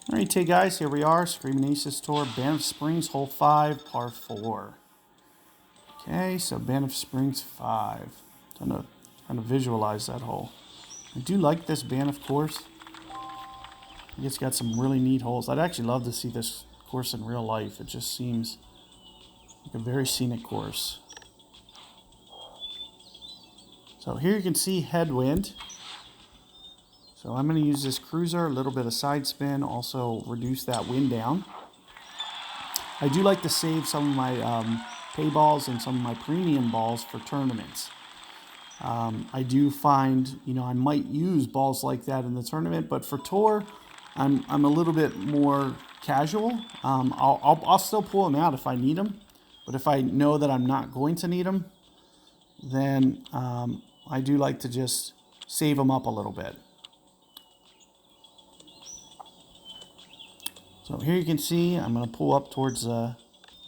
Alright, hey guys, here we are, Screaming Aces Tour, Baniff Springs, hole 5, par 4. Okay, so Baniff Springs 5. Trying to visualize that hole. I do like this Baniff course. I think it's got some really neat holes. I'd actually love to see this course in real life. It just seems like a very scenic course. So here you can see headwind. So I'm going to use this cruiser, a little bit of side spin, also reduce that wind down. I do like to save some of my pay balls and some of my premium balls for tournaments. I do find, I might use balls like that in the tournament, but for tour, I'm a little bit more casual. I'll still pull them out if I need them, but if I know that I'm not going to need them, then I do like to just save them up a little bit. So here you can see I'm going to pull up towards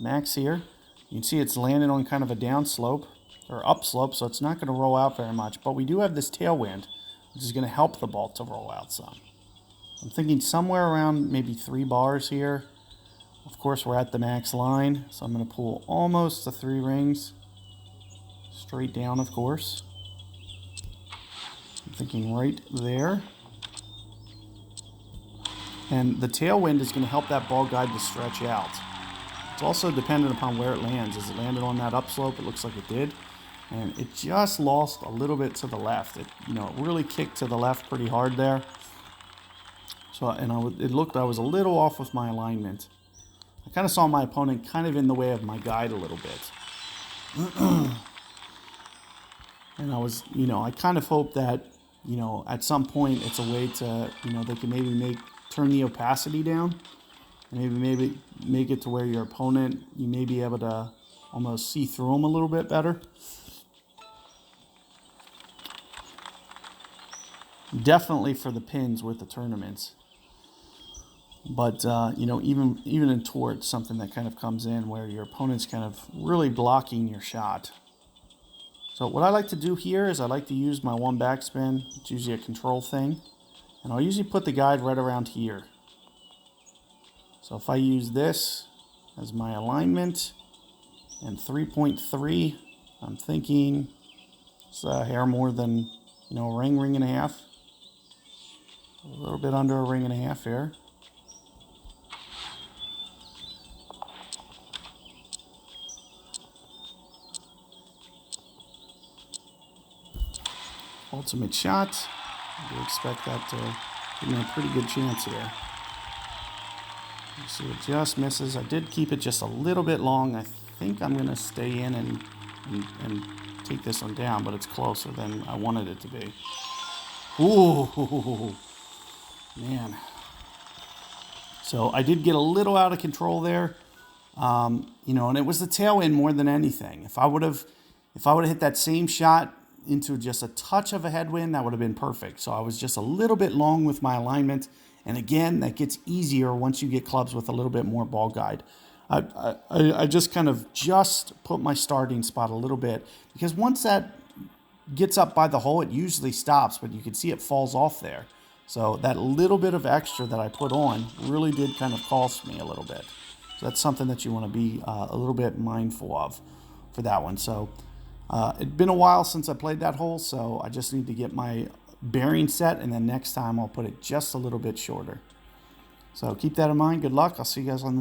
max here. You can see it's landing on kind of a down slope or upslope, so it's not going to roll out very much. But we do have this tailwind, which is going to help the ball to roll out some. I'm thinking somewhere around maybe 3 bars here. Of course, we're at the max line, so I'm going to pull almost to 3 rings. Straight down, of course. I'm thinking right there. And the tailwind is going to help that ball guide to stretch out. It's also dependent upon where it lands. As it landed on that upslope, it looks like it did. And it just lost a little bit to the left. It really kicked to the left pretty hard there. So, it looked I was a little off with my alignment. I kind of saw my opponent kind of in the way of my guide a little bit. And I kind of hope that, at some point it's a way to, they can maybe turn the opacity down and maybe make it to where your opponent, you may be able to almost see through them a little bit better. Definitely for the pins with the tournaments. But, even in tour, it's something that kind of comes in where your opponent's kind of really blocking your shot. So what I like to do here is I like to use my one backspin. It's usually a control thing. And I'll usually put the guide right around here. So if I use this as my alignment and 3.3, I'm thinking it's a hair more than, a ring and a half. A little bit under a ring and a half here. Ultimate shot. I do expect that to give me a pretty good chance here. So it just misses. I did keep it just a little bit long. I think I'm going to stay in and take this one down, but it's closer than I wanted it to be. Ooh, man. So I did get a little out of control there, and it was the tailwind more than anything. If I would have hit that same shot into just a touch of a headwind, that would have been perfect. So I was just a little bit long with my alignment. And again, that gets easier once you get clubs with a little bit more ball guide. I just kind of put my starting spot a little bit, because once that gets up by the hole, it usually stops, but you can see it falls off there. So that little bit of extra that I put on really did kind of cost me a little bit. So that's something that you want to be a little bit mindful of for that one. So it'd been a while since I played that hole, so I just need to get my bearing set, and then next time I'll put it just a little bit shorter. So keep that in mind. Good luck. I'll see you guys on the